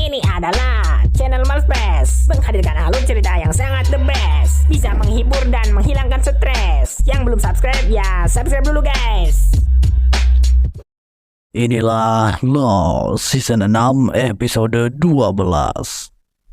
Ini adalah channel Malspace, menghadirkan alur cerita yang sangat the best, bisa menghibur dan menghilangkan stres. Yang belum subscribe ya subscribe dulu guys. Inilah Lost Season 6 episode 12.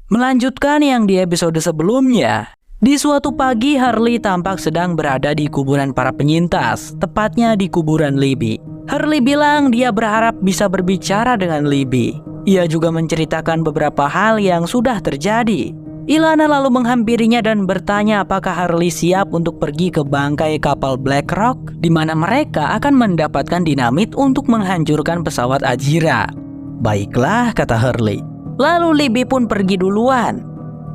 Melanjutkan yang di episode sebelumnya, di suatu pagi Harley tampak sedang berada di kuburan para penyintas, tepatnya di kuburan Libby. Harley bilang dia berharap bisa berbicara dengan Libby. Ia juga menceritakan beberapa hal yang sudah terjadi. Ilana lalu menghampirinya dan bertanya apakah Harley siap untuk pergi ke bangkai kapal Black Rock, di mana mereka akan mendapatkan dinamit untuk menghancurkan pesawat Ajira. Baiklah, kata Harley. Lalu Libby pun pergi duluan.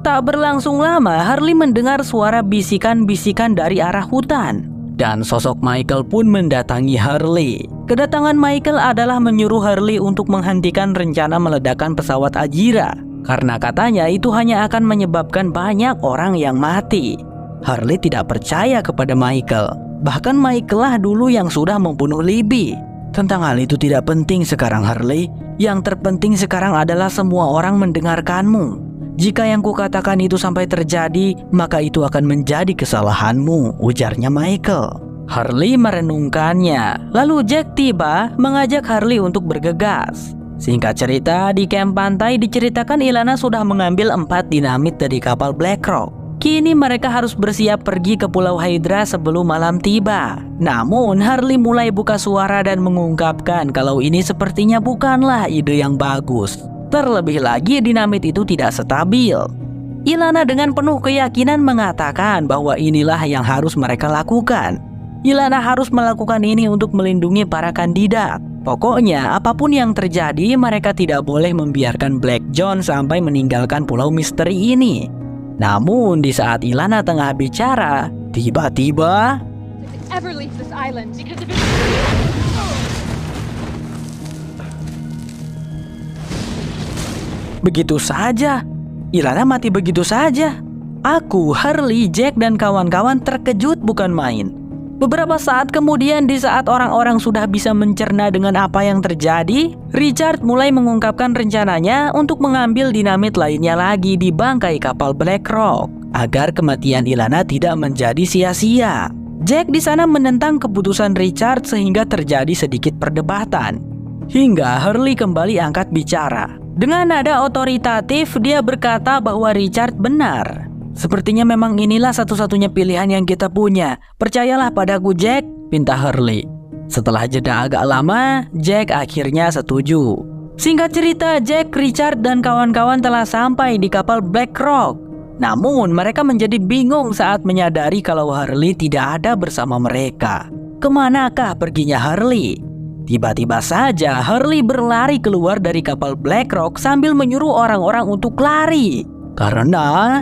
Tak berlangsung lama, Harley mendengar suara bisikan-bisikan dari arah hutan. Dan sosok Michael pun mendatangi Harley. Kedatangan Michael adalah menyuruh Harley untuk menghentikan rencana meledakkan pesawat Ajira. Karena katanya itu hanya akan menyebabkan banyak orang yang mati. Harley tidak percaya kepada Michael. Bahkan Michael lah dulu yang sudah membunuh Libby. Tentang hal itu tidak penting sekarang Harley. Yang terpenting sekarang adalah semua orang mendengarkanmu. Jika yang kukatakan itu sampai terjadi, maka itu akan menjadi kesalahanmu, ujarnya Michael. Harley merenungkannya. Lalu Jack tiba mengajak Harley untuk bergegas. Singkat cerita, di kamp pantai diceritakan Ilana sudah mengambil 4 dinamit dari kapal Black Rock. Kini mereka harus bersiap pergi ke Pulau Hydra sebelum malam tiba. Namun Harley mulai buka suara dan mengungkapkan kalau ini sepertinya bukanlah ide yang bagus. Terlebih lagi dinamit itu tidak stabil. Ilana dengan penuh keyakinan mengatakan bahwa inilah yang harus mereka lakukan. Ilana harus melakukan ini untuk melindungi para kandidat. Pokoknya apapun yang terjadi, mereka tidak boleh membiarkan Black John sampai meninggalkan pulau misteri ini. Namun di saat Ilana tengah bicara, tiba-tiba begitu saja, Ilana mati begitu saja. Aku, Harley, Jack, dan kawan-kawan terkejut bukan main. Beberapa saat kemudian, di saat orang-orang sudah bisa mencerna dengan apa yang terjadi, Richard mulai mengungkapkan rencananya untuk mengambil dinamit lainnya lagi di bangkai kapal Black Rock agar kematian Ilana tidak menjadi sia-sia. Jack di sana menentang keputusan Richard sehingga terjadi sedikit perdebatan. Hingga Harley kembali angkat bicara. Dengan nada otoritatif, dia berkata bahwa Richard benar. Sepertinya memang inilah satu-satunya pilihan yang kita punya. Percayalah padaku, Jack, pinta Harley. Setelah jeda agak lama, Jack akhirnya setuju. Singkat cerita, Jack, Richard, dan kawan-kawan telah sampai di kapal Black Rock. Namun, mereka menjadi bingung saat menyadari kalau Harley tidak ada bersama mereka. Kemanakah perginya Harley? Tiba-tiba saja Harley berlari keluar dari kapal Black Rock sambil menyuruh orang-orang untuk lari. Karena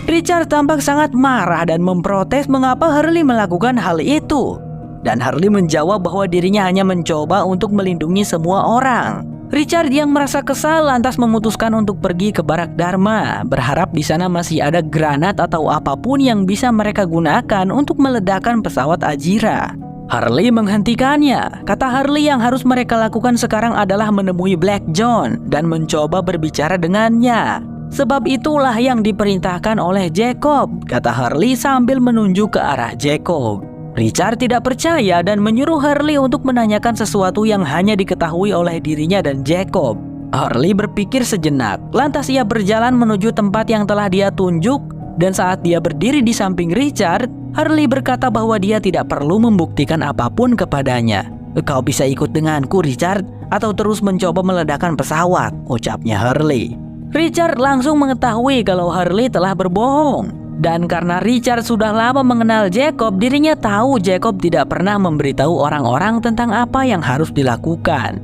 Richard tampak sangat marah dan memprotes mengapa Harley melakukan hal itu. Dan Harley menjawab bahwa dirinya hanya mencoba untuk melindungi semua orang. Richard yang merasa kesal lantas memutuskan untuk pergi ke Barak Dharma, berharap di sana masih ada granat atau apapun yang bisa mereka gunakan untuk meledakkan pesawat Ajira. Harley menghentikannya. Kata Harley yang harus mereka lakukan sekarang adalah menemui Black John dan mencoba berbicara dengannya. Sebab itulah yang diperintahkan oleh Jacob, kata Harley sambil menunjuk ke arah Jacob. Richard tidak percaya dan menyuruh Harley untuk menanyakan sesuatu yang hanya diketahui oleh dirinya dan Jacob. Harley berpikir sejenak, lantas ia berjalan menuju tempat yang telah dia tunjuk. Dan saat dia berdiri di samping Richard, Harley berkata bahwa dia tidak perlu membuktikan apapun kepadanya. Kau bisa ikut denganku, Richard, atau terus mencoba meledakkan pesawat, ucapnya Harley. Richard langsung mengetahui kalau Harley telah berbohong. Dan karena Richard sudah lama mengenal Jacob, dirinya tahu Jacob tidak pernah memberitahu orang-orang tentang apa yang harus dilakukan.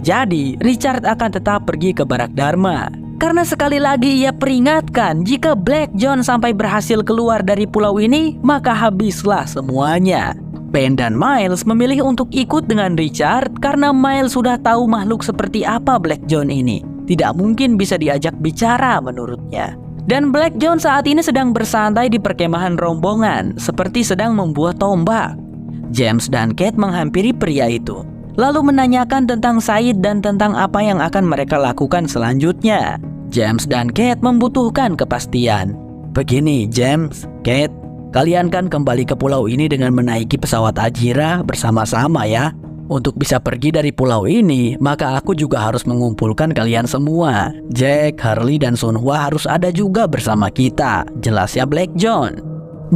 Jadi, Richard akan tetap pergi ke Barak Dharma. Karena sekali lagi ia peringatkan, jika Black John sampai berhasil keluar dari pulau ini, maka habislah semuanya. Ben dan Miles memilih untuk ikut dengan Richard karena Miles sudah tahu makhluk seperti apa Black John ini. Tidak mungkin bisa diajak bicara menurutnya. Dan Black John saat ini sedang bersantai di perkemahan rombongan, seperti sedang membuat tombak. James dan Kate menghampiri pria itu, lalu menanyakan tentang Said dan tentang apa yang akan mereka lakukan selanjutnya. James dan Kate membutuhkan kepastian. Begini James, Kate, kalian kan kembali ke pulau ini dengan menaiki pesawat Ajira bersama-sama ya. Untuk bisa pergi dari pulau ini, maka aku juga harus mengumpulkan kalian semua. Jack, Hurley, dan Sunhwa harus ada juga bersama kita, jelasnya Black John.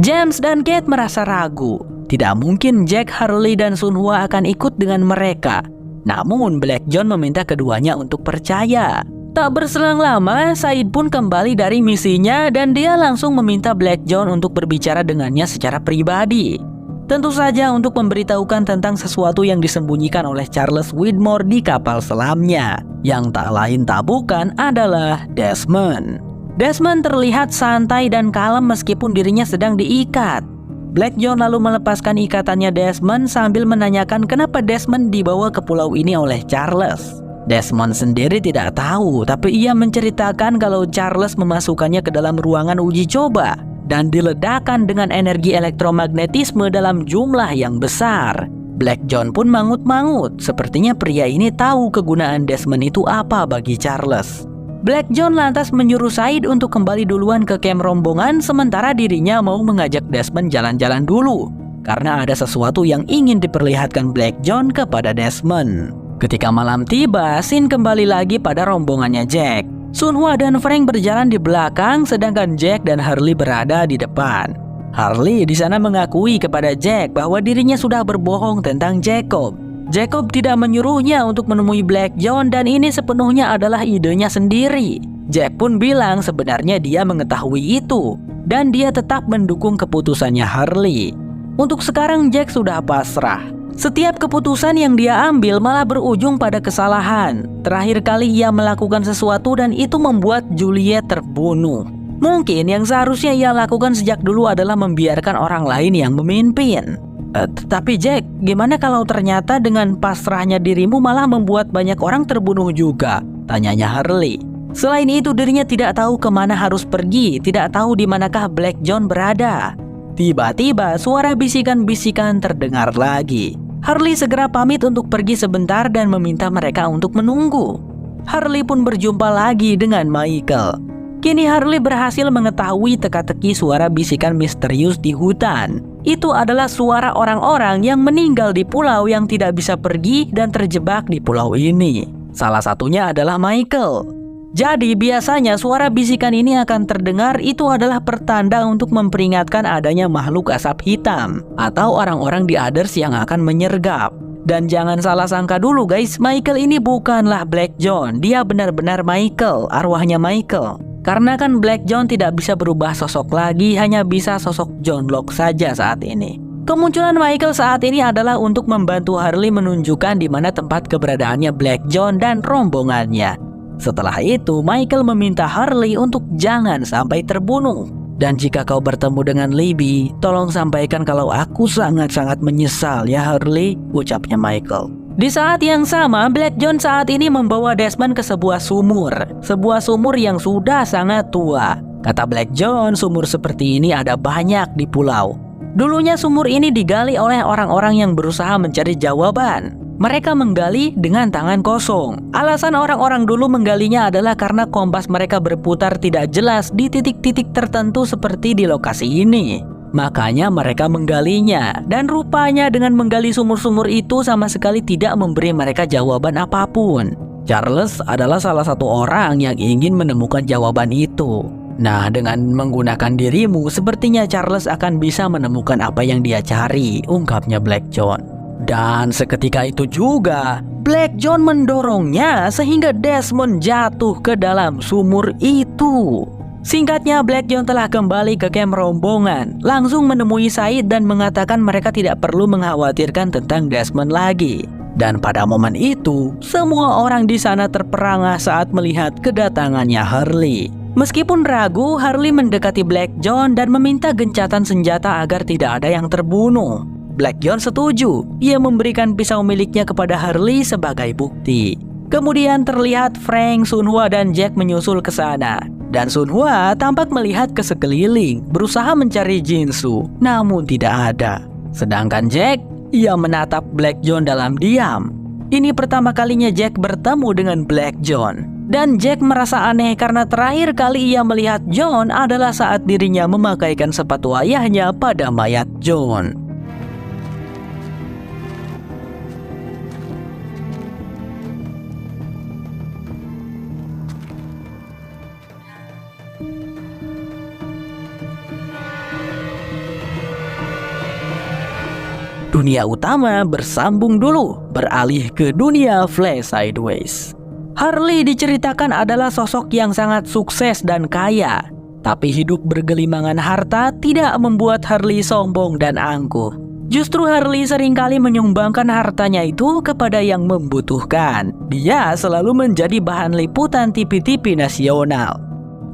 James dan Kate merasa ragu. Tidak mungkin Jack, Hurley, dan Sunhwa akan ikut dengan mereka. Namun Black John meminta keduanya untuk percaya. Tak berselang lama, Said pun kembali dari misinya dan dia langsung meminta Black John untuk berbicara dengannya secara pribadi. Tentu saja untuk memberitahukan tentang sesuatu yang disembunyikan oleh Charles Widmore di kapal selamnya. Yang tak lain tak bukan adalah Desmond. Desmond terlihat santai dan kalem meskipun dirinya sedang diikat. Black John lalu melepaskan ikatannya Desmond sambil menanyakan kenapa Desmond dibawa ke pulau ini oleh Charles. Desmond sendiri tidak tahu, tapi ia menceritakan kalau Charles memasukkannya ke dalam ruangan uji coba dan diledakkan dengan energi elektromagnetisme dalam jumlah yang besar. Black John pun mangut-mangut, sepertinya pria ini tahu kegunaan Desmond itu apa bagi Charles. Black John lantas menyuruh Said untuk kembali duluan ke camp rombongan sementara dirinya mau mengajak Desmond jalan-jalan dulu karena ada sesuatu yang ingin diperlihatkan Black John kepada Desmond. Ketika malam tiba, scene kembali lagi pada rombongannya Jack. Sunhwa dan Frank berjalan di belakang, sedangkan Jack dan Hurley berada di depan. Hurley di sana mengakui kepada Jack bahwa dirinya sudah berbohong tentang Jacob. Jacob tidak menyuruhnya untuk menemui Black John dan ini sepenuhnya adalah idenya sendiri. Jack pun bilang sebenarnya dia mengetahui itu dan dia tetap mendukung keputusannya Hurley. Untuk sekarang Jack sudah pasrah. Setiap keputusan yang dia ambil malah berujung pada kesalahan. Terakhir kali ia melakukan sesuatu dan itu membuat Juliet terbunuh. Mungkin yang seharusnya ia lakukan sejak dulu adalah membiarkan orang lain yang memimpin. Tapi Jack, gimana kalau ternyata dengan pasrahnya dirimu malah membuat banyak orang terbunuh juga? Tanyanya Hurley. Selain itu dirinya tidak tahu kemana harus pergi, tidak tahu di manakah Black John berada. Tiba-tiba suara bisikan-bisikan terdengar lagi. Hurley segera pamit untuk pergi sebentar dan meminta mereka untuk menunggu. Hurley pun berjumpa lagi dengan Michael. Kini Hurley berhasil mengetahui teka-teki suara bisikan misterius di hutan. Itu adalah suara orang-orang yang meninggal di pulau yang tidak bisa pergi dan terjebak di pulau ini. Salah satunya adalah Michael. Jadi biasanya suara bisikan ini akan terdengar itu adalah pertanda untuk memperingatkan adanya makhluk asap hitam atau orang-orang di Others yang akan menyergap. Dan jangan salah sangka dulu guys, Michael ini bukanlah Black John, dia benar-benar Michael, arwahnya Michael. Karena kan Black John tidak bisa berubah sosok lagi, hanya bisa sosok John Locke saja saat ini. Kemunculan Michael saat ini adalah untuk membantu Hurley menunjukkan di mana tempat keberadaannya Black John dan rombongannya. Setelah itu, Michael meminta Hurley untuk jangan sampai terbunuh. Dan jika kau bertemu dengan Libby, tolong sampaikan kalau aku sangat-sangat menyesal ya Hurley, ucapnya Michael. Di saat yang sama, Black John saat ini membawa Desmond ke sebuah sumur yang sudah sangat tua. Kata Black John, sumur seperti ini ada banyak di pulau. Dulunya sumur ini digali oleh orang-orang yang berusaha mencari jawaban. Mereka menggali dengan tangan kosong. Alasan orang-orang dulu menggalinya adalah karena kompas mereka berputar tidak jelas di titik-titik tertentu seperti di lokasi ini. Makanya mereka menggalinya. Dan rupanya dengan menggali sumur-sumur itu sama sekali tidak memberi mereka jawaban apapun. Charles adalah salah satu orang yang ingin menemukan jawaban itu. Nah, dengan menggunakan dirimu, sepertinya Charles akan bisa menemukan apa yang dia cari, ungkapnya Black John. Dan seketika itu juga, Black John mendorongnya sehingga Desmond jatuh ke dalam sumur itu. Singkatnya, Black John telah kembali ke camp rombongan, langsung menemui Said dan mengatakan mereka tidak perlu mengkhawatirkan tentang Desmond lagi. Dan pada momen itu, semua orang di sana terperangah saat melihat kedatangannya Hurley. Meskipun ragu, Hurley mendekati Black John dan meminta gencatan senjata agar tidak ada yang terbunuh. Black John setuju. Ia memberikan pisau miliknya kepada Hurley sebagai bukti. Kemudian terlihat Frank, Sunhwa, dan Jack menyusul ke sana. Dan Sunhwa tampak melihat ke sekeliling, berusaha mencari Jinsu, namun tidak ada. Sedangkan Jack, ia menatap Black John dalam diam. Ini pertama kalinya Jack bertemu dengan Black John. Dan Jack merasa aneh karena terakhir kali ia melihat John adalah saat dirinya memakaikan sepatu ayahnya pada mayat John. Dunia utama bersambung dulu, beralih ke dunia Flash Sideways. Harley diceritakan adalah sosok yang sangat sukses dan kaya. Tapi hidup bergelimangan harta tidak membuat Harley sombong dan angkuh. Justru Harley seringkali menyumbangkan hartanya itu kepada yang membutuhkan. Dia selalu menjadi bahan liputan TV-TV nasional.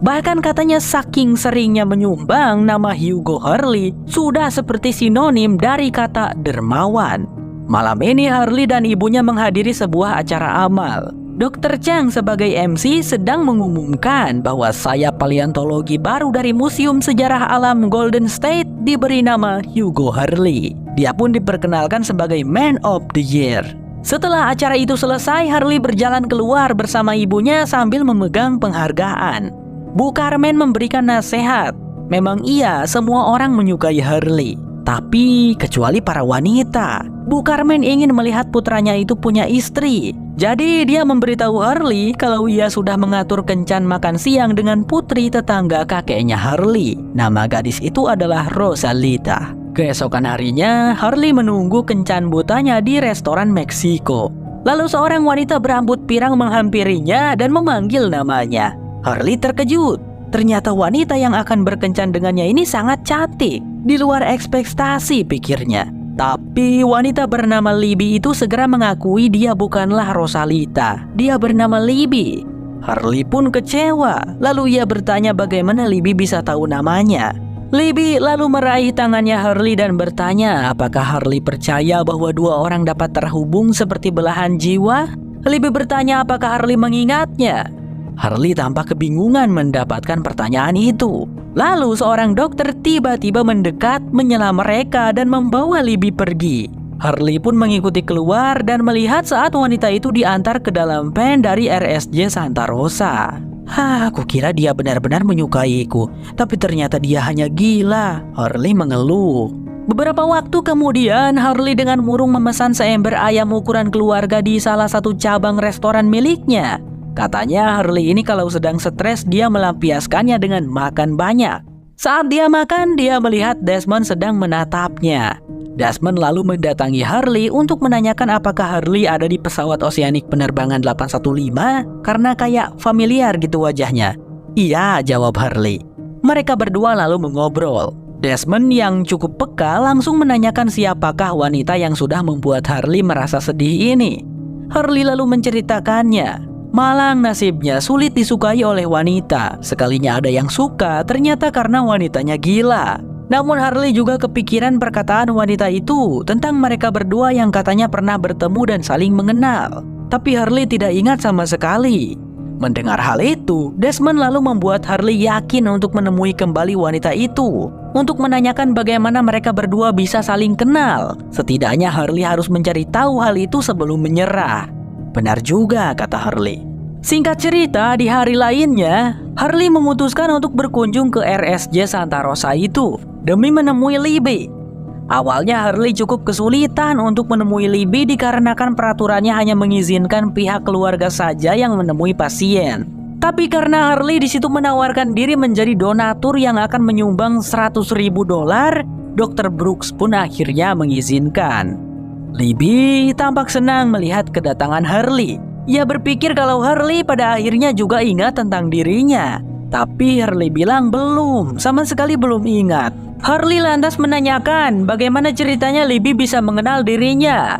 Bahkan katanya saking seringnya menyumbang, nama Hugo Harley sudah seperti sinonim dari kata dermawan. Malam ini Harley dan ibunya menghadiri sebuah acara amal. Dr. Chang sebagai MC sedang mengumumkan bahwa sayap paleontologi baru dari Museum Sejarah Alam Golden State diberi nama Hugo Harley. Dia pun diperkenalkan sebagai Man of the Year. Setelah acara itu selesai, Harley berjalan keluar bersama ibunya sambil memegang penghargaan. Bu Carmen memberikan nasihat. Memang iya, semua orang menyukai Harley. Tapi kecuali para wanita. Bu Carmen ingin melihat putranya itu punya istri. Jadi dia memberitahu Harley kalau ia sudah mengatur kencan makan siang dengan putri tetangga kakeknya Harley. Nama gadis itu adalah Rosalita. Keesokan harinya, Harley menunggu kencan butanya di restoran Meksiko. Lalu seorang wanita berambut pirang menghampirinya dan memanggil namanya. Harley terkejut. Ternyata wanita yang akan berkencan dengannya ini sangat cantik. Di luar ekspektasi pikirnya. Tapi wanita bernama Libby itu segera mengakui dia bukanlah Rosalita. Dia bernama Libby. Harley pun kecewa. Lalu ia bertanya bagaimana Libby bisa tahu namanya. Libby lalu meraih tangannya Harley dan bertanya apakah Harley percaya bahwa dua orang dapat terhubung seperti belahan jiwa. Libby bertanya apakah Harley mengingatnya. Harley tampak kebingungan mendapatkan pertanyaan itu. Lalu seorang dokter tiba-tiba mendekat, menyela mereka dan membawa Libby pergi. Harley pun mengikuti keluar dan melihat saat wanita itu diantar ke dalam van dari RSJ Santa Rosa. Aku kira dia benar-benar menyukaiku, tapi ternyata dia hanya gila. Harley mengeluh. Beberapa waktu kemudian, Harley dengan murung memesan seember ayam ukuran keluarga di salah satu cabang restoran miliknya. Katanya Harley ini kalau sedang stres dia melampiaskannya dengan makan banyak. Saat dia makan, dia melihat Desmond sedang menatapnya. Desmond lalu mendatangi Harley untuk menanyakan apakah Harley ada di pesawat Oceanic penerbangan 815 karena kayak familiar gitu wajahnya. Iya, jawab Harley. Mereka berdua lalu mengobrol. Desmond yang cukup peka langsung menanyakan siapakah wanita yang sudah membuat Harley merasa sedih ini. Harley lalu menceritakannya. Malang nasibnya sulit disukai oleh wanita. Sekalinya ada yang suka, ternyata karena wanitanya gila. Namun Harley juga kepikiran perkataan wanita itu tentang mereka berdua yang katanya pernah bertemu dan saling mengenal. Tapi Harley tidak ingat sama sekali. Mendengar hal itu, Desmond lalu membuat Harley yakin untuk menemui kembali wanita itu. Untuk menanyakan bagaimana mereka berdua bisa saling kenal. Setidaknya Harley harus mencari tahu hal itu sebelum menyerah. Benar juga, kata Harley. Singkat cerita, di hari lainnya, Harley memutuskan untuk berkunjung ke RSJ Santa Rosa itu demi menemui Libby. Awalnya Harley cukup kesulitan untuk menemui Libby dikarenakan peraturannya hanya mengizinkan pihak keluarga saja yang menemui pasien. Tapi karena Harley di situ menawarkan diri menjadi donatur yang akan menyumbang $100.000, Dr. Brooks pun akhirnya mengizinkan. Libby tampak senang melihat kedatangan Harley. Ia berpikir kalau Harley pada akhirnya juga ingat tentang dirinya. Tapi Harley bilang belum, sama sekali belum ingat. Harley lantas menanyakan bagaimana ceritanya Libby bisa mengenal dirinya.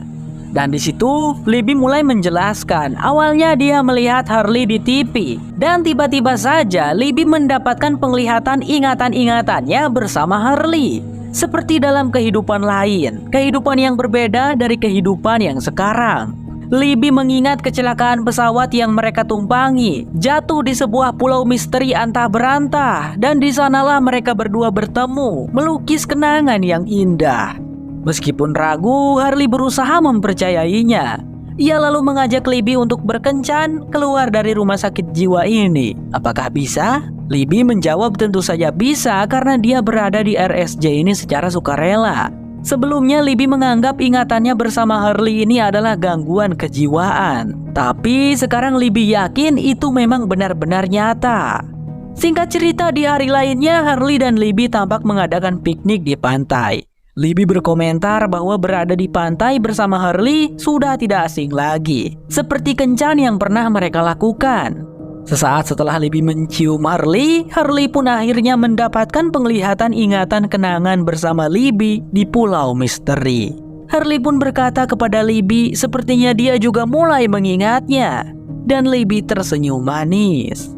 Dan di situ Libby mulai menjelaskan. Awalnya dia melihat Harley di TV. Dan tiba-tiba saja Libby mendapatkan penglihatan ingatan-ingatannya bersama Harley. Seperti dalam kehidupan lain, kehidupan yang berbeda dari kehidupan yang sekarang. Libby mengingat kecelakaan pesawat yang mereka tumpangi jatuh di sebuah pulau misteri antah berantah, dan di sanalah mereka berdua bertemu, melukis kenangan yang indah. Meskipun ragu, Harley berusaha mempercayainya. Ia lalu mengajak Libby untuk berkencan keluar dari rumah sakit jiwa ini. Apakah bisa? Libby menjawab tentu saja bisa karena dia berada di RSJ ini secara sukarela. Sebelumnya Libby menganggap ingatannya bersama Harley ini adalah gangguan kejiwaan. Tapi sekarang Libby yakin itu memang benar-benar nyata. Singkat cerita, di hari lainnya Harley dan Libby tampak mengadakan piknik di pantai. Libby berkomentar bahwa berada di pantai bersama Harley sudah tidak asing lagi, seperti kencan yang pernah mereka lakukan. Sesaat setelah Libby mencium Harley, Harley pun akhirnya mendapatkan penglihatan ingatan kenangan bersama Libby di Pulau Misteri. Harley pun berkata kepada Libby sepertinya dia juga mulai mengingatnya, dan Libby tersenyum manis.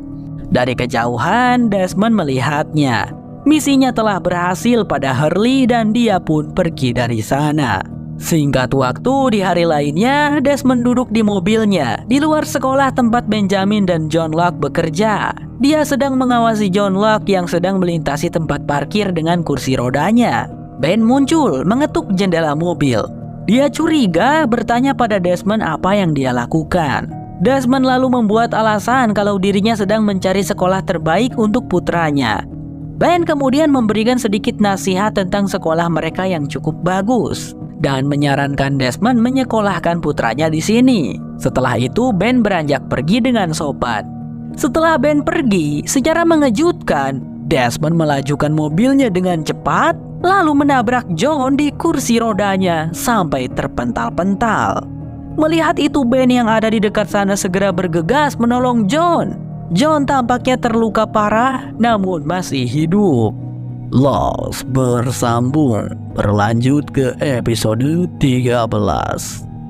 Dari kejauhan, Desmond melihatnya. Misinya telah berhasil pada Harley dan dia pun pergi dari sana. Singkat waktu, di hari lainnya, Desmond duduk di mobilnya di luar sekolah tempat Benjamin dan John Locke bekerja. Dia sedang mengawasi John Locke yang sedang melintasi tempat parkir dengan kursi rodanya. Ben muncul mengetuk jendela mobil. Dia curiga, bertanya pada Desmond apa yang dia lakukan. Desmond lalu membuat alasan kalau dirinya sedang mencari sekolah terbaik untuk putranya. Ben kemudian memberikan sedikit nasihat tentang sekolah mereka yang cukup bagus dan menyarankan Desmond menyekolahkan putranya di sini. Setelah itu Ben beranjak pergi dengan sopan. Setelah Ben pergi, secara mengejutkan, Desmond melajukan mobilnya dengan cepat lalu menabrak John di kursi rodanya sampai terpental-pental. Melihat itu, Ben yang ada di dekat sana segera bergegas menolong John. John tampaknya terluka parah namun masih hidup. Lost bersambung, berlanjut ke episode 13.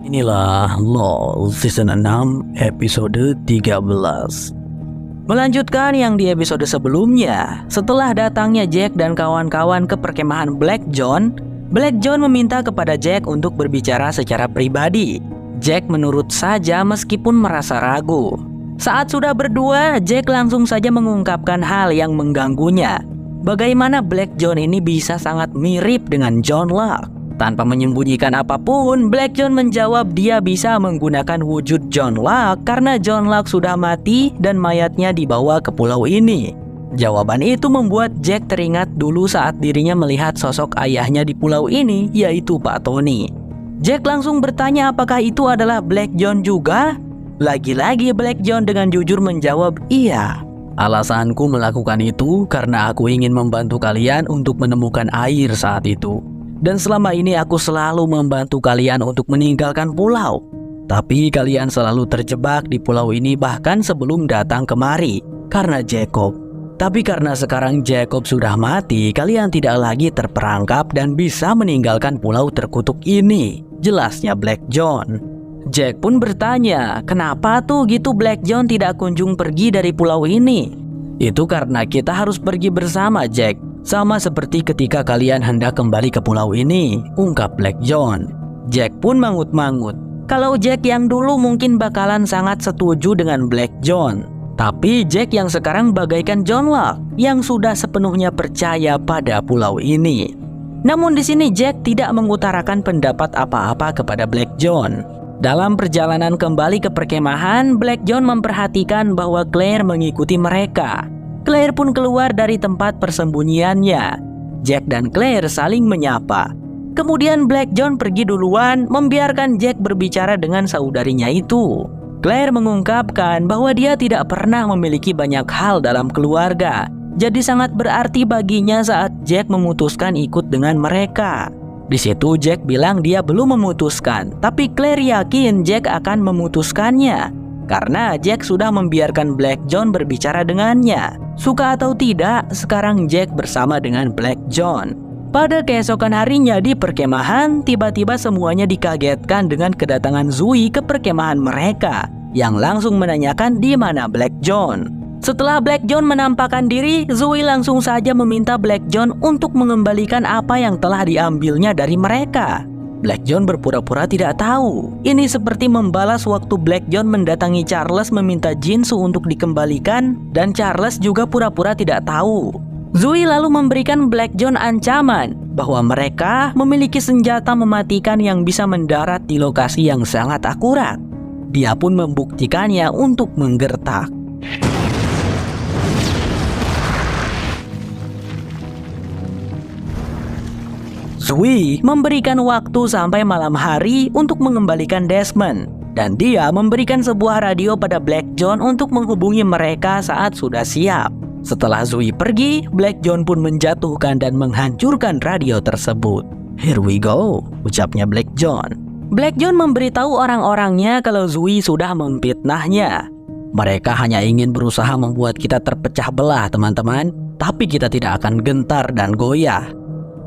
Inilah Lost season 6 episode 13. Melanjutkan yang di episode sebelumnya, setelah datangnya Jack dan kawan-kawan ke perkemahan Black John meminta kepada Jack untuk berbicara secara pribadi. Jack menurut saja meskipun merasa ragu. Saat sudah berdua, Jack langsung saja mengungkapkan hal yang mengganggunya. Bagaimana Black John ini bisa sangat mirip dengan John Locke. Tanpa menyembunyikan apapun, Black John menjawab dia bisa menggunakan wujud John Locke karena John Locke sudah mati dan mayatnya dibawa ke pulau ini. Jawaban itu membuat Jack teringat dulu saat dirinya melihat sosok ayahnya di pulau ini, yaitu Pak Tony. Jack langsung bertanya apakah itu adalah Black John juga? Lagi-lagi Black John dengan jujur menjawab, iya. Alasanku melakukan itu karena aku ingin membantu kalian untuk menemukan air saat itu. Dan selama ini aku selalu membantu kalian untuk meninggalkan pulau. Tapi kalian selalu terjebak di pulau ini bahkan sebelum datang kemari karena Jacob. Tapi karena sekarang Jacob sudah mati, kalian tidak lagi terperangkap dan bisa meninggalkan pulau terkutuk ini. Jelasnya Black John. Jack pun bertanya, kenapa tuh gitu Black John tidak kunjung pergi dari pulau ini? Itu karena kita harus pergi bersama Jack. Sama seperti ketika kalian hendak kembali ke pulau ini, ungkap Black John. Jack pun mangut-mangut. Kalau Jack yang dulu mungkin bakalan sangat setuju dengan Black John. Tapi Jack yang sekarang bagaikan John Locke yang sudah sepenuhnya percaya pada pulau ini. Namun di sini Jack tidak mengutarakan pendapat apa-apa kepada Black John. Dalam perjalanan kembali ke perkemahan, Black John memperhatikan bahwa Claire mengikuti mereka. Claire pun keluar dari tempat persembunyiannya. Jack dan Claire saling menyapa. Kemudian Black John pergi duluan, membiarkan Jack berbicara dengan saudarinya itu. Claire mengungkapkan bahwa dia tidak pernah memiliki banyak hal dalam keluarga. Jadi sangat berarti baginya saat Jack memutuskan ikut dengan mereka. Di situ Jack bilang dia belum memutuskan, tapi Claire yakin Jack akan memutuskannya. Karena Jack sudah membiarkan Black John berbicara dengannya. Suka atau tidak, sekarang Jack bersama dengan Black John. Pada keesokan harinya di perkemahan, tiba-tiba semuanya dikagetkan dengan kedatangan Zoe ke perkemahan mereka, yang langsung menanyakan di mana Black John. Setelah Black John menampakkan diri, Zoe langsung saja meminta Black John untuk mengembalikan apa yang telah diambilnya dari mereka. Black John berpura-pura tidak tahu. Ini seperti membalas waktu Black John mendatangi Charles meminta Jinsu untuk dikembalikan, dan Charles juga pura-pura tidak tahu. Zui lalu memberikan Black John ancaman bahwa mereka memiliki senjata mematikan yang bisa mendarat di lokasi yang sangat akurat. Dia pun membuktikannya untuk menggertak. Zui memberikan waktu sampai malam hari untuk mengembalikan Desmond, dan dia memberikan sebuah radio pada Black John untuk menghubungi mereka saat sudah siap. Setelah Zui pergi, Black John pun menjatuhkan dan menghancurkan radio tersebut. "Here we go," ucapnya Black John. Black John memberitahu orang-orangnya kalau Zui sudah memfitnahnya. "Mereka hanya ingin berusaha membuat kita terpecah belah, teman-teman, tapi kita tidak akan gentar dan goyah.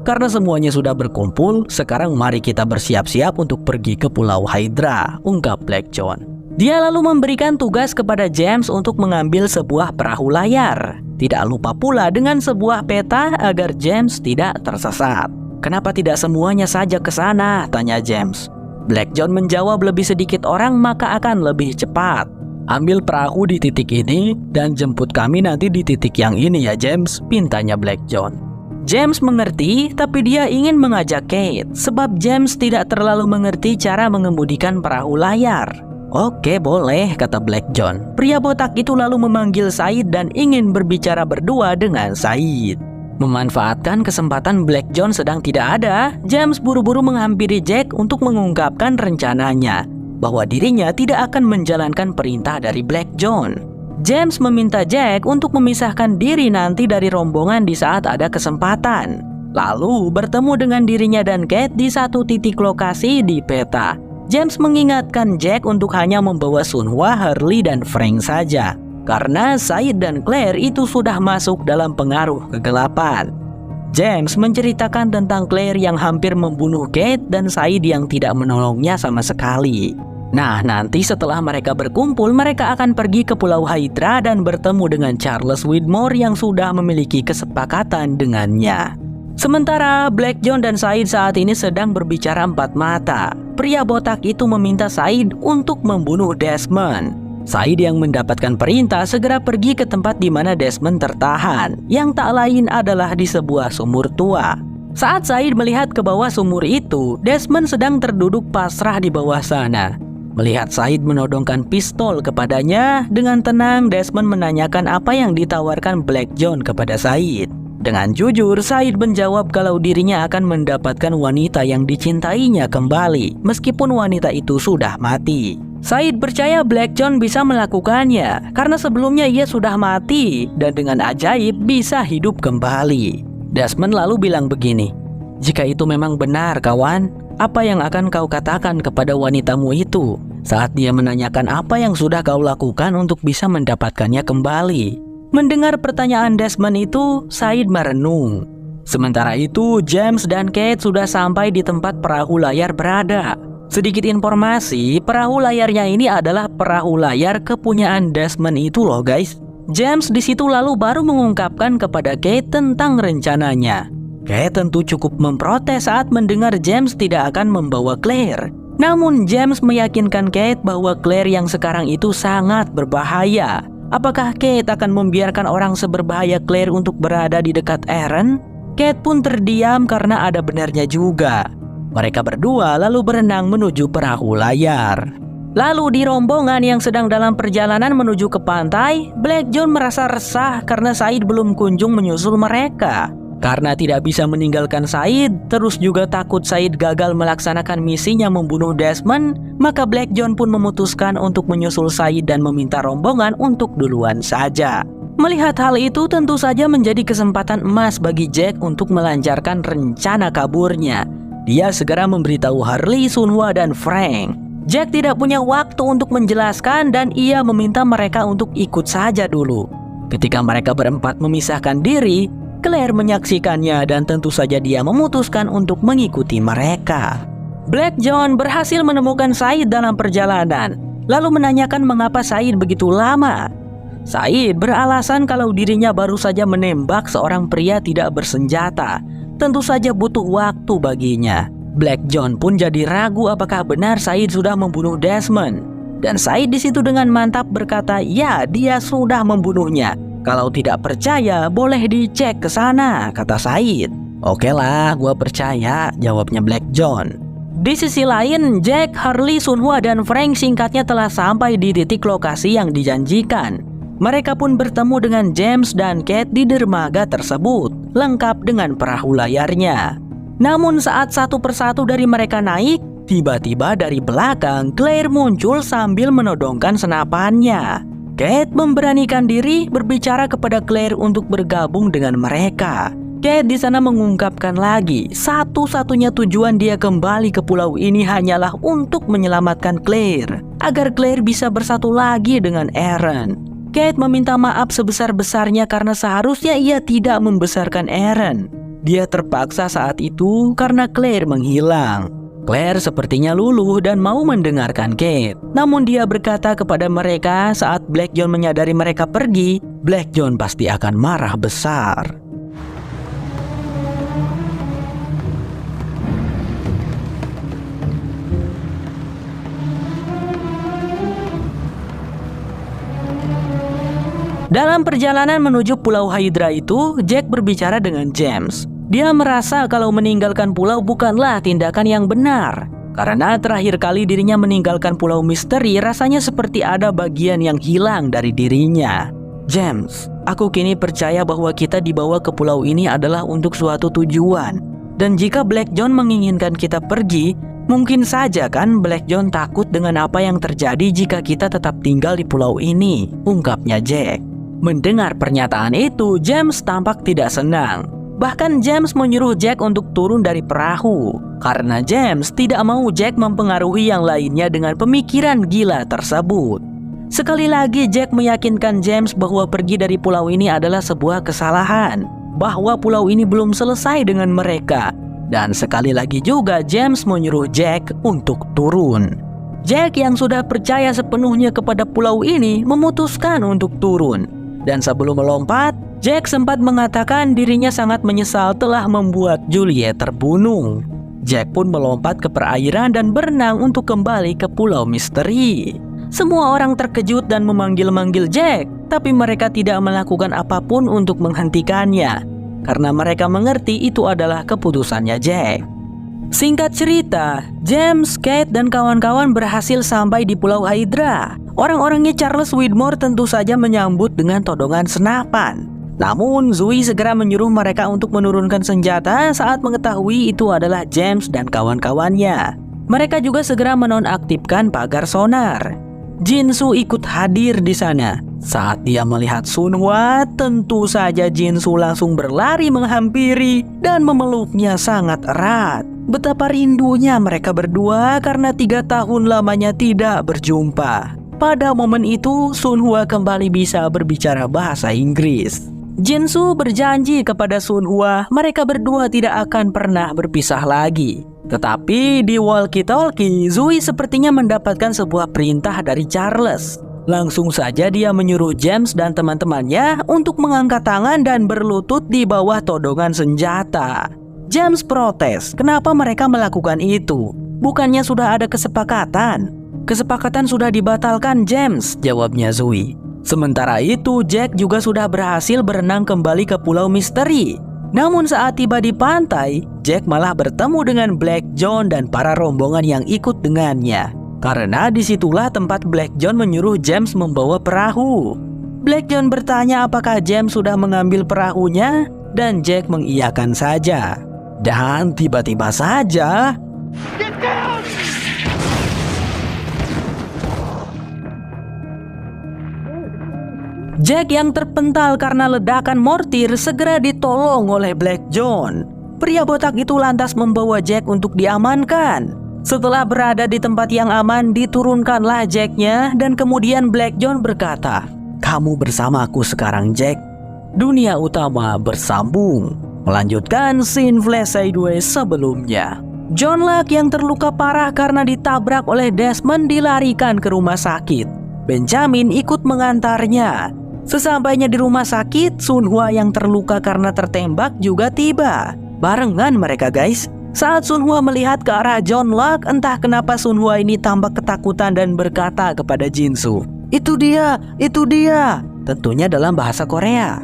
Karena semuanya sudah berkumpul, sekarang mari kita bersiap-siap untuk pergi ke Pulau Hydra," ungkap Black John. Dia lalu memberikan tugas kepada James untuk mengambil sebuah perahu layar. Tidak lupa pula dengan sebuah peta agar James tidak tersesat. "Kenapa tidak semuanya saja ke sana?" tanya James. Black John menjawab, "Lebih sedikit orang maka akan lebih cepat. Ambil perahu di titik ini dan jemput kami nanti di titik yang ini ya James," pintanya Black John. James mengerti, tapi dia ingin mengajak Kate sebab James tidak terlalu mengerti cara mengemudikan perahu layar. "Oke, boleh," kata Black John. Pria botak itu lalu memanggil Said dan ingin berbicara berdua dengan Said. Memanfaatkan kesempatan Black John sedang tidak ada, James buru-buru menghampiri Jack untuk mengungkapkan rencananya bahwa dirinya tidak akan menjalankan perintah dari Black John. James meminta Jack untuk memisahkan diri nanti dari rombongan di saat ada kesempatan, lalu bertemu dengan dirinya dan Kate di satu titik lokasi di peta. James mengingatkan Jack untuk hanya membawa Sunhwa, Harley, dan Frank saja, karena Said dan Claire itu sudah masuk dalam pengaruh kegelapan. James menceritakan tentang Claire yang hampir membunuh Kate dan Said yang tidak menolongnya sama sekali. Nah, nanti setelah mereka berkumpul, mereka akan pergi ke Pulau Hydra dan bertemu dengan Charles Widmore yang sudah memiliki kesepakatan dengannya. Sementara Black John dan Said saat ini sedang berbicara empat mata. Pria botak itu meminta Said untuk membunuh Desmond. Said yang mendapatkan perintah segera pergi ke tempat di mana Desmond tertahan, yang tak lain adalah di sebuah sumur tua. Saat Said melihat ke bawah sumur itu, Desmond sedang terduduk pasrah di bawah sana. Melihat Said menodongkan pistol kepadanya, dengan tenang Desmond menanyakan apa yang ditawarkan Black John kepada Said. Dengan jujur, Said menjawab kalau dirinya akan mendapatkan wanita yang dicintainya kembali, meskipun wanita itu sudah mati. Said percaya Black John bisa melakukannya, karena sebelumnya ia sudah mati dan dengan ajaib bisa hidup kembali. Desmond lalu bilang begini, "Jika itu memang benar kawan, apa yang akan kau katakan kepada wanitamu itu saat dia menanyakan apa yang sudah kau lakukan untuk bisa mendapatkannya kembali?" Mendengar pertanyaan Desmond itu, Said merenung. Sementara itu, James dan Kate sudah sampai di tempat perahu layar berada. Sedikit informasi, perahu layarnya ini adalah perahu layar kepunyaan Desmond itu loh guys. James di situ lalu baru mengungkapkan kepada Kate tentang rencananya. Kate tentu cukup memprotes saat mendengar James tidak akan membawa Claire. Namun James meyakinkan Kate bahwa Claire yang sekarang itu sangat berbahaya. Apakah Kate akan membiarkan orang seberbahaya Claire untuk berada di dekat Eren? Kate pun terdiam karena ada benarnya juga. Mereka berdua lalu berenang menuju perahu layar. Lalu di rombongan yang sedang dalam perjalanan menuju ke pantai, Black John merasa resah karena Said belum kunjung menyusul mereka. Karena tidak bisa meninggalkan Said, terus juga takut Said gagal melaksanakan misinya membunuh Desmond, maka Black John pun memutuskan untuk menyusul Said dan meminta rombongan untuk duluan saja. Melihat hal itu tentu saja menjadi kesempatan emas bagi Jack untuk melancarkan rencana kaburnya. Dia segera memberitahu Harley, Sunhwa, dan Frank. Jack tidak punya waktu untuk menjelaskan dan ia meminta mereka untuk ikut saja dulu. Ketika mereka berempat memisahkan diri, Claire menyaksikannya dan tentu saja dia memutuskan untuk mengikuti mereka. Black John berhasil menemukan Said dalam perjalanan, lalu menanyakan mengapa Said begitu lama. Said beralasan kalau dirinya baru saja menembak seorang pria tidak bersenjata. Tentu saja butuh waktu baginya. Black John pun jadi ragu apakah benar Said sudah membunuh Desmond. Dan Said di situ dengan mantap berkata, ya dia sudah membunuhnya. Kalau tidak percaya boleh dicek ke sana, kata Said. Oke lah, gua percaya, jawabnya Black John. Di sisi lain, Jack, Harley, Sunhwa, dan Frank singkatnya telah sampai di titik lokasi yang dijanjikan. Mereka pun bertemu dengan James dan Kate di dermaga tersebut, lengkap dengan perahu layarnya. Namun saat satu persatu dari mereka naik, tiba-tiba dari belakang Claire muncul sambil menodongkan senapannya. Kate memberanikan diri berbicara kepada Claire untuk bergabung dengan mereka. Kate di sana mengungkapkan lagi, satu-satunya tujuan dia kembali ke pulau ini hanyalah untuk menyelamatkan Claire, agar Claire bisa bersatu lagi dengan Aaron. Kate meminta maaf sebesar-besarnya karena seharusnya ia tidak membesarkan Aaron. Dia terpaksa saat itu karena Claire menghilang. Claire sepertinya luluh dan mau mendengarkan Kate. Namun dia berkata kepada mereka saat Black John menyadari mereka pergi, Black John pasti akan marah besar. Dalam perjalanan menuju Pulau Hydra itu, Jack berbicara dengan James. Dia merasa kalau meninggalkan pulau bukanlah tindakan yang benar. Karena terakhir kali dirinya meninggalkan Pulau Misteri, rasanya seperti ada bagian yang hilang dari dirinya. James, aku kini percaya bahwa kita dibawa ke pulau ini adalah untuk suatu tujuan. Dan jika Black John menginginkan kita pergi, mungkin saja kan Black John takut dengan apa yang terjadi jika kita tetap tinggal di pulau ini, ungkapnya Jack. Mendengar pernyataan itu, James tampak tidak senang. Bahkan James menyuruh Jack untuk turun dari perahu, karena James tidak mau Jack mempengaruhi yang lainnya dengan pemikiran gila tersebut. Sekali lagi Jack meyakinkan James bahwa pergi dari pulau ini adalah sebuah kesalahan, bahwa pulau ini belum selesai dengan mereka. Dan sekali lagi juga James menyuruh Jack untuk turun. Jack yang sudah percaya sepenuhnya kepada pulau ini memutuskan untuk turun. Dan sebelum melompat, Jack sempat mengatakan dirinya sangat menyesal telah membuat Juliet terbunuh. Jack pun melompat ke perairan dan berenang untuk kembali ke Pulau Misteri. Semua orang terkejut dan memanggil-manggil Jack, tapi mereka tidak melakukan apapun untuk menghentikannya, karena mereka mengerti itu adalah keputusannya Jack. Singkat cerita, James, Kate, dan kawan-kawan berhasil sampai di Pulau Hydra. Orang-orangnya Charles Widmore tentu saja menyambut dengan todongan senapan. Namun, Zoe segera menyuruh mereka untuk menurunkan senjata saat mengetahui itu adalah James dan kawan-kawannya. Mereka juga segera menonaktifkan pagar sonar. Jinsu ikut hadir di sana. Saat dia melihat Sunhwa, tentu saja Jinsu langsung berlari menghampiri dan memeluknya sangat erat. Betapa rindunya mereka berdua karena 3 tahun lamanya tidak berjumpa. Pada momen itu, Sunhwa kembali bisa berbicara bahasa Inggris. Jinsu berjanji kepada Sunhwa mereka berdua tidak akan pernah berpisah lagi. Tetapi di walkie-talkie, Zoe sepertinya mendapatkan sebuah perintah dari Charles. Langsung saja dia menyuruh James dan teman-temannya untuk mengangkat tangan dan berlutut di bawah todongan senjata. James protes, kenapa mereka melakukan itu? Bukannya sudah ada kesepakatan? Kesepakatan sudah dibatalkan, James, jawabnya Zoe. Sementara itu, Jack juga sudah berhasil berenang kembali ke Pulau Misteri. Namun saat tiba di pantai, Jack malah bertemu dengan Black John dan para rombongan yang ikut dengannya. Karena disitulah tempat Black John menyuruh James membawa perahu. Black John bertanya apakah James sudah mengambil perahunya, dan Jack mengiyakan saja. Dan tiba-tiba saja... Jack yang terpental karena ledakan mortir segera ditolong oleh Black John. Pria botak itu lantas membawa Jack untuk diamankan. Setelah berada di tempat yang aman, diturunkanlah Jack-nya dan kemudian Black John berkata, "Kamu bersamaku sekarang, Jack." Dunia utama bersambung. Melanjutkan scene flash sideways sebelumnya. John Locke yang terluka parah karena ditabrak oleh Desmond dilarikan ke rumah sakit. Benjamin ikut mengantarnya. Sesampainya di rumah sakit, Sunhwa yang terluka karena tertembak juga tiba. Barengan mereka guys. Saat Sunhwa melihat ke arah John Locke, entah kenapa Sunhwa ini tampak ketakutan dan berkata kepada Jinsu, Itu dia! Tentunya dalam bahasa Korea.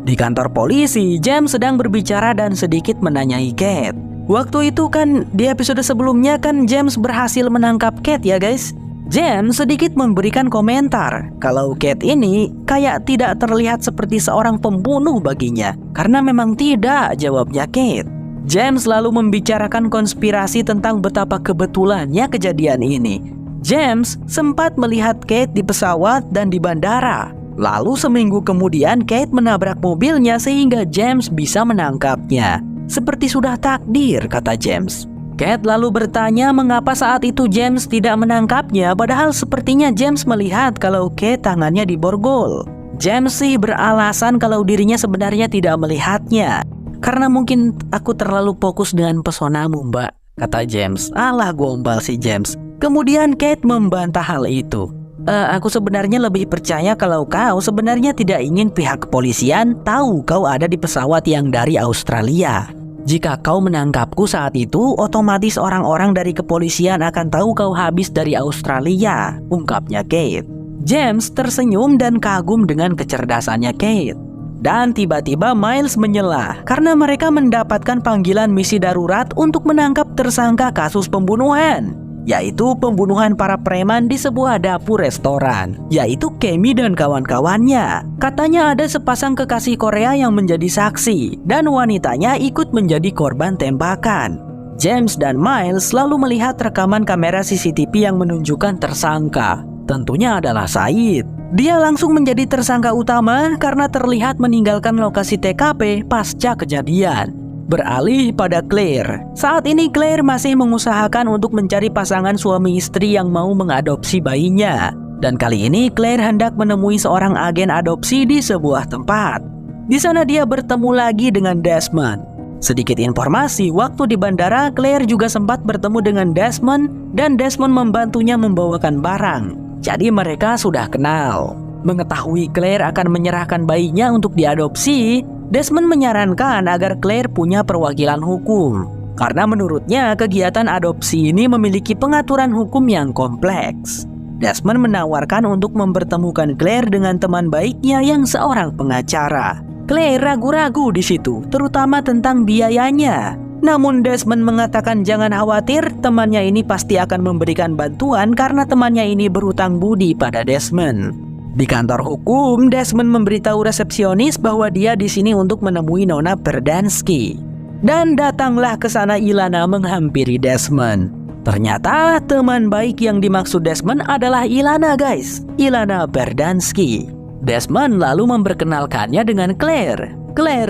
Di kantor polisi, James sedang berbicara dan sedikit menanyai Kate. Waktu itu kan, di episode sebelumnya kan James berhasil menangkap Kate ya guys. James sedikit memberikan komentar kalau Kate ini kayak tidak terlihat seperti seorang pembunuh baginya. Karena memang tidak, jawabnya Kate. James lalu membicarakan konspirasi tentang betapa kebetulannya kejadian ini. James sempat melihat Kate di pesawat dan di bandara. Lalu seminggu kemudian Kate menabrak mobilnya sehingga James bisa menangkapnya. Seperti sudah takdir, kata James. Kate lalu bertanya mengapa saat itu James tidak menangkapnya, padahal sepertinya James melihat kalau Kate tangannya diborgol. James sih beralasan kalau dirinya sebenarnya tidak melihatnya. Karena mungkin aku terlalu fokus dengan pesonamu, Mbak, kata James. Alah, gombal si James. Kemudian Kate membantah hal itu. Aku sebenarnya lebih percaya kalau kau sebenarnya tidak ingin pihak kepolisian tahu kau ada di pesawat yang dari Australia. Jika kau menangkapku saat itu, otomatis orang-orang dari kepolisian akan tahu kau habis dari Australia, ungkapnya Kate. James tersenyum dan kagum dengan kecerdasannya Kate. Dan tiba-tiba Miles menyela karena mereka mendapatkan panggilan misi darurat untuk menangkap tersangka kasus pembunuhan, yaitu pembunuhan para preman di sebuah dapur restoran, yaitu Kemi dan kawan-kawannya. Katanya ada sepasang kekasih Korea yang menjadi saksi dan wanitanya ikut menjadi korban tembakan. James dan Miles lalu melihat rekaman kamera CCTV yang menunjukkan tersangka. Tentunya adalah Said. Dia langsung menjadi tersangka utama karena terlihat meninggalkan lokasi TKP pasca kejadian. Beralih pada Claire. Saat ini Claire masih mengusahakan untuk mencari pasangan suami istri yang mau mengadopsi bayinya. Dan kali ini Claire hendak menemui seorang agen adopsi di sebuah tempat. Di sana dia bertemu lagi dengan Desmond. Sedikit informasi, waktu di bandara Claire juga sempat bertemu dengan Desmond dan Desmond membantunya membawakan barang. Jadi mereka sudah kenal. Mengetahui Claire akan menyerahkan bayinya untuk diadopsi, Desmond menyarankan agar Claire punya perwakilan hukum. Karena menurutnya kegiatan adopsi ini memiliki pengaturan hukum yang kompleks. Desmond menawarkan untuk mempertemukan Claire dengan teman baiknya yang seorang pengacara. Claire ragu-ragu di situ, terutama tentang biayanya. Namun Desmond mengatakan jangan khawatir, temannya ini pasti akan memberikan bantuan karena temannya ini berhutang budi pada Desmond. Di kantor hukum, Desmond memberitahu resepsionis bahwa dia di sini untuk menemui Nona Berdansky. Dan datanglah ke sana Ilana menghampiri Desmond. Ternyata teman baik yang dimaksud Desmond adalah Ilana guys, Ilana Berdansky. Desmond lalu memperkenalkannya dengan Claire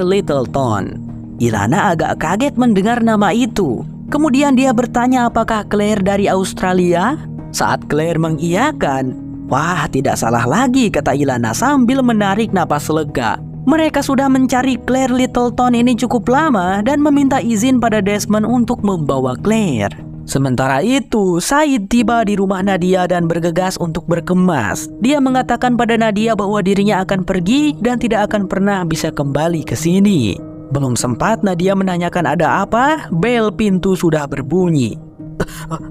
Littleton. Ilana agak kaget mendengar nama itu. Kemudian dia bertanya apakah Claire dari Australia? Saat Claire mengiyakan, wah tidak salah lagi kata Ilana sambil menarik napas lega. Mereka sudah mencari Claire Littleton ini cukup lama dan meminta izin pada Desmond untuk membawa Claire. Sementara itu, Said tiba di rumah Nadia dan bergegas untuk berkemas. Dia mengatakan pada Nadia bahwa dirinya akan pergi dan tidak akan pernah bisa kembali ke sini. Belum sempat Nadia menanyakan ada apa, bel pintu sudah berbunyi.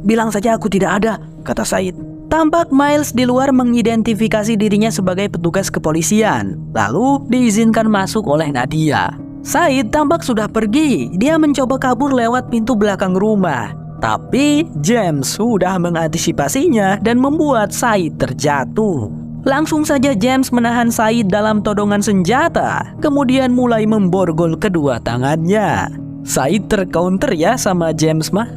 Bilang saja aku tidak ada, kata Said. Tampak Miles di luar mengidentifikasi dirinya sebagai petugas kepolisian, lalu diizinkan masuk oleh Nadia. Said tampak sudah pergi, dia mencoba kabur lewat pintu belakang rumah. Tapi James sudah mengantisipasinya dan membuat Said terjatuh. Langsung saja James menahan Said dalam todongan senjata, kemudian mulai memborgol kedua tangannya. Said tercounter ya sama James mah.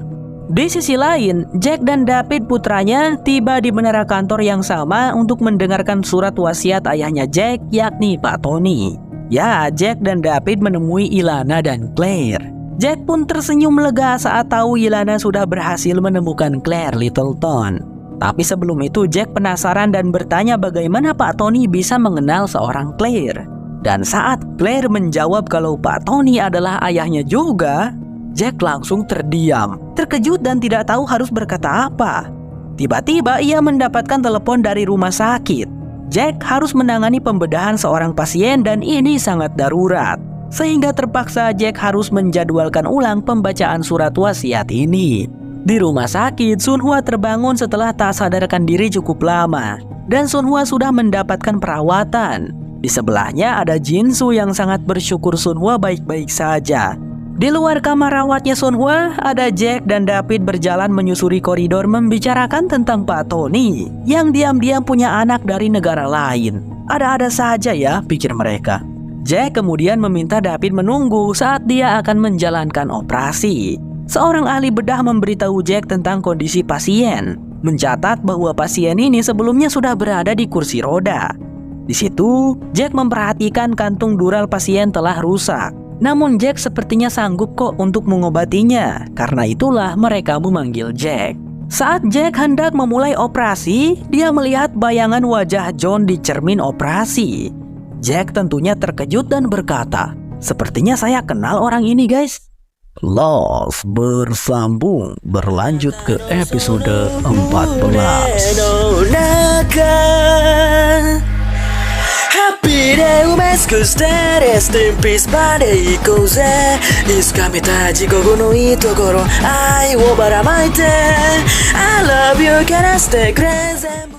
Di sisi lain, Jack dan David putranya tiba di menara kantor yang sama untuk mendengarkan surat wasiat ayahnya Jack, yakni Pak Tony. Ya, Jack dan David menemui Ilana dan Claire. Jack pun tersenyum lega saat tahu Ilana sudah berhasil menemukan Claire Littleton. Tapi sebelum itu Jack penasaran dan bertanya bagaimana Pak Tony bisa mengenal seorang Claire. Dan saat Claire menjawab kalau Pak Tony adalah ayahnya juga, Jack langsung terdiam, terkejut dan tidak tahu harus berkata apa. Tiba-tiba ia mendapatkan telepon dari rumah sakit. Jack harus menangani pembedahan seorang pasien dan ini sangat darurat. sehingga terpaksa Jack harus menjadwalkan ulang pembacaan surat wasiat ini. Di rumah sakit, Sunhwa terbangun setelah tak sadarkan diri cukup lama, dan Sunhwa sudah mendapatkan perawatan. Di sebelahnya ada Jinsu yang sangat bersyukur Sunhwa baik-baik saja. Di luar kamar rawatnya Sunhwa, ada Jack dan David berjalan menyusuri koridor membicarakan tentang Pak Tony yang diam-diam punya anak dari negara lain. Ada-ada saja ya, pikir mereka. Jack kemudian meminta David menunggu saat dia akan menjalankan operasi. Seorang ahli bedah memberitahu Jack tentang kondisi pasien, mencatat bahwa pasien ini sebelumnya sudah berada di kursi roda. Di situ, Jack memperhatikan kantung dural pasien telah rusak. Namun Jack sepertinya sanggup kok untuk mengobatinya. Karena itulah mereka memanggil Jack. Saat Jack hendak memulai operasi, dia melihat bayangan wajah John di cermin operasi. Jack tentunya terkejut dan berkata, "Sepertinya saya kenal orang ini, guys." Lost bersambung berlanjut ke episode 14. ハッピーで埋め尽くしてレストインピースまで行こうぜいつか見たい地獄のいいところ愛をばらまいて I love you からしてくれ全部